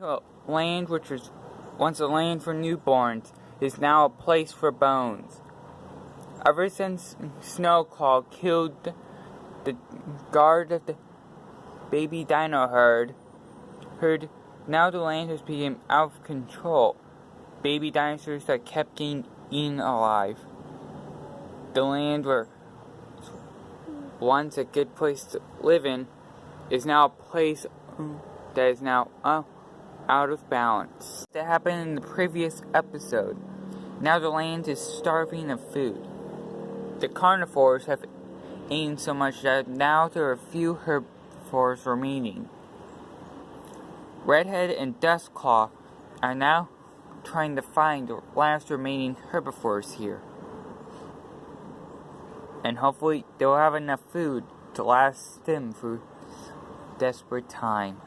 A land which was once a land for newborns is now a place for bones. Ever since Snowclaw killed the guard of the baby dino herd, now the land has become out of control. Baby dinosaurs that kept getting eaten alive. The land where once a good place to live in is now a place that is now out of balance. That happened in the previous episode. Now the land is starving of food. The carnivores have eaten so much that now there are few herbivores remaining. Redhead and Dustclaw are now trying to find the last remaining herbivores here. And hopefully they'll have enough food to last them through desperate time.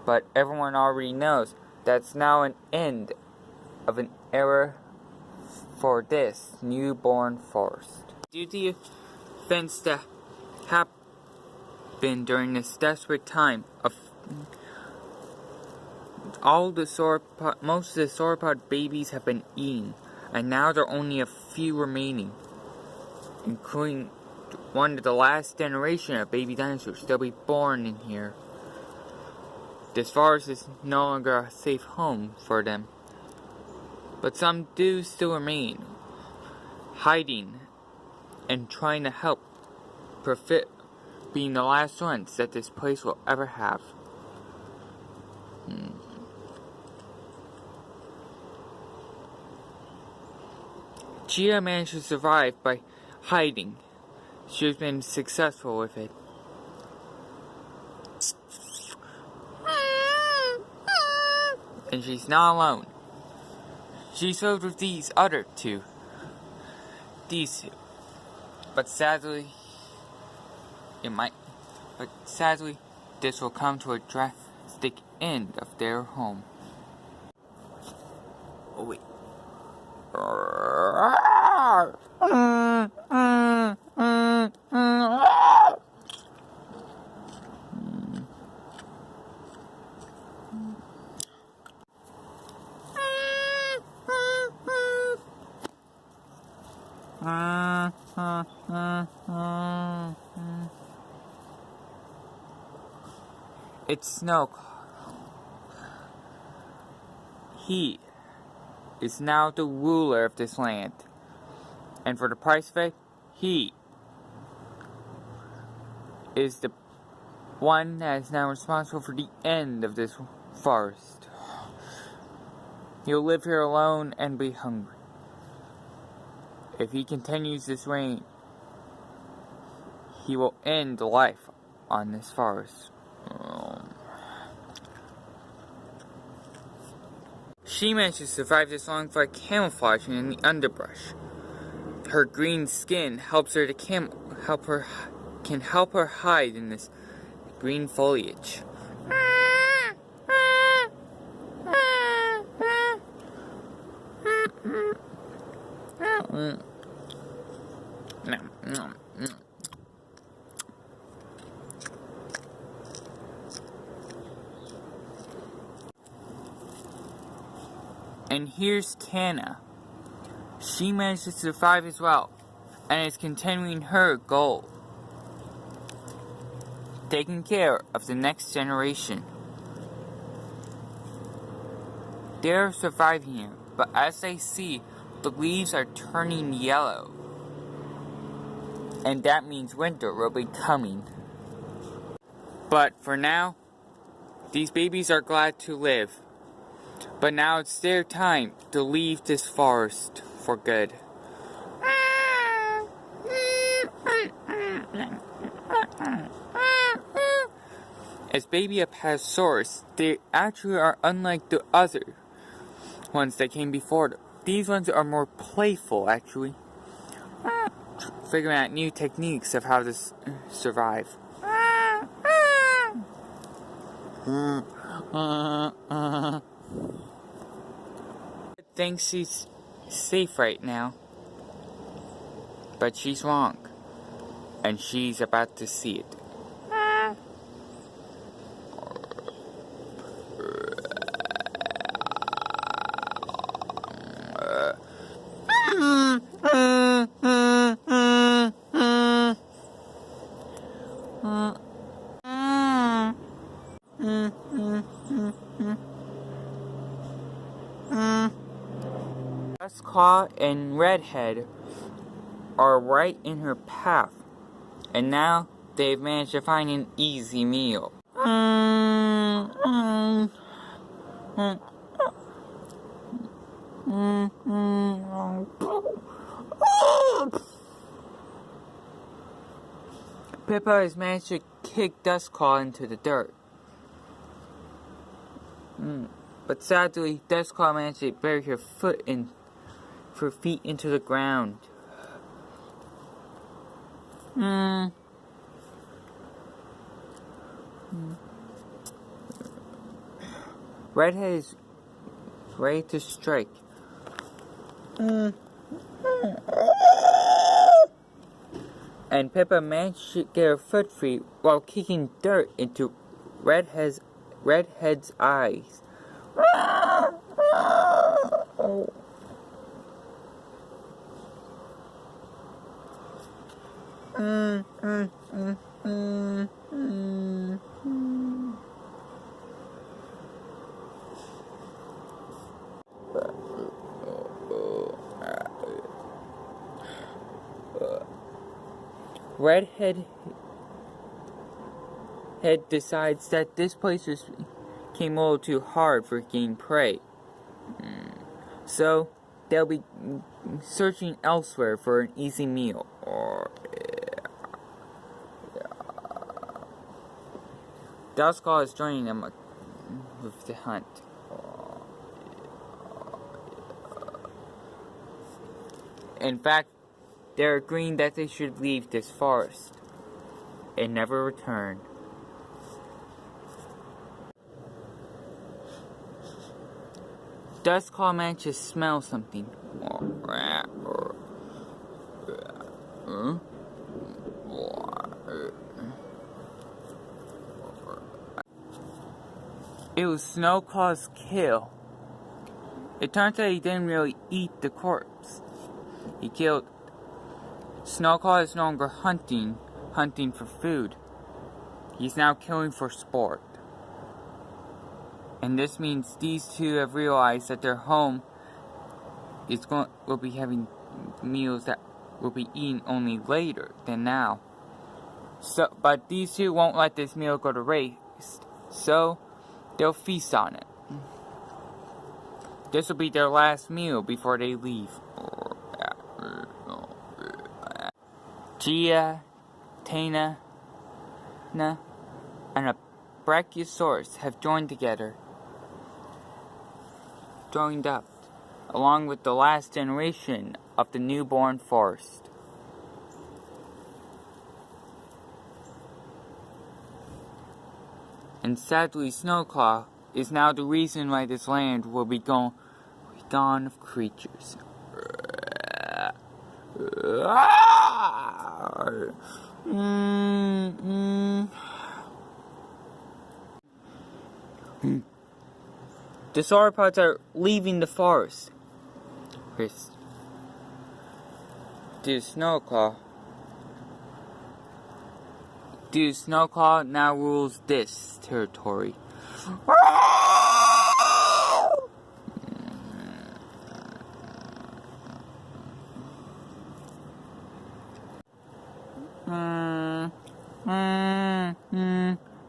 But everyone already knows that's now an end of an era for this newborn forest. Due to the events that happened during this desperate time of most of the sauropod babies have been eaten, and now there are only a few remaining, including one of the last generation of baby dinosaurs that'll be born in here. This forest is no longer a safe home for them, but some do still remain, hiding and trying to help prevent being the last ones that this place will ever have. Gia managed to survive by hiding. She has been successful with it. And she's not alone. She's filled with these other two. These two. But sadly, this will come to a drastic end of their home. Oh wait. It's Snowclaw. He is now the ruler of this land. And for the price of it, he is the one that is now responsible for the end of this forest. He'll live here alone and be hungry. If he continues this reign, he will end life on this forest. She managed to survive this long by camouflaging in the underbrush. Her green skin helps her to can help her hide in this green foliage. And here's Kana. She managed to survive as well, and is continuing her goal, taking care of the next generation. They're surviving here, but as they see, the leaves are turning yellow, and that means winter will be coming. But for now, these babies are glad to live. But now it's their time to leave this forest for good. As baby Apatosaurus, they actually are unlike the other ones that came before them. These ones are more playful, actually. Figuring out new techniques of how to survive. Thinks she's safe right now, but she's wrong, and she's about to see it. Snowclaw and Redhead are right in her path, and now they've managed to find an easy meal. Pippa has managed to kick Dustclaw into the dirt. But sadly, Dustclaw managed to bury her feet into the ground. Redhead is ready to strike. And Pippa managed to get her foot free while kicking dirt into Redhead's eyes. Redhead decides that this place came a little too hard for getting prey. So they'll be searching elsewhere for an easy meal. Dustclaw is joining them with the hunt. In fact, they're agreeing that they should leave this forest and never return. Dustclaw managed to smell something. It was Snowclaw's kill. It turns out he didn't really eat the corpse. He killed. Snowclaw is no longer hunting for food. He's now killing for sport. And this means these two have realized that their home will be having meals that will be eaten only later than now. But these two won't let this meal go to waste, so they'll feast on it. This will be their last meal before they leave. Gia, Tana, and a Brachiosaurus have joined up, along with the last generation of the newborn forest. And sadly, Snowclaw is now the reason why this land will be gone of creatures. The sauropods are leaving the forest. Snowclaw now rules this territory.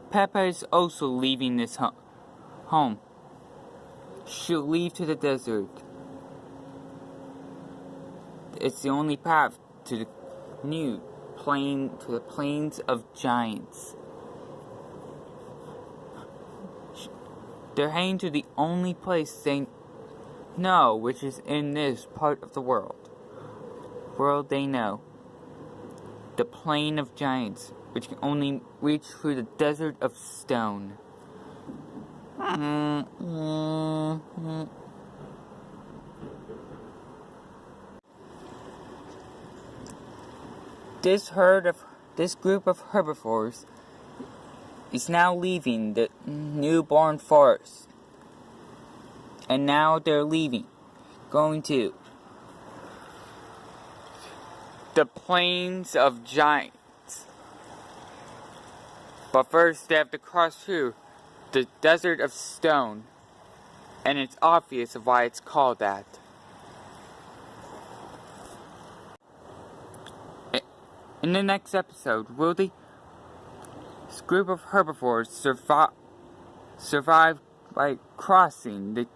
Peppa is also leaving this home. She'll leave to the desert. It's the only path to the plains of giants. They're heading to the only place they know, which is in this part of the world they know. The plain of giants, which can only reach through the desert of stone. This group of herbivores is now leaving the newborn forest. And now they're leaving, going to the plains of giants. But first they have to cross through the desert of stone. And it's obvious of why it's called that. In the next episode, will this group of herbivores survive by crossing the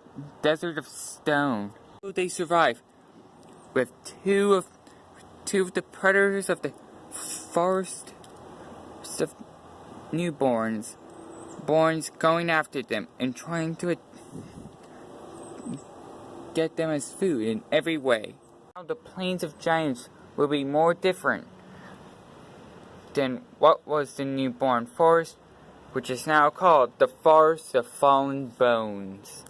desert of stone? Will they survive with two of the predators of the forest of newborns going after them and trying to get them as food in every way? Now the Plains of Giants will be more different than what was the newborn forest, which is now called the Forest of Fallen Bones.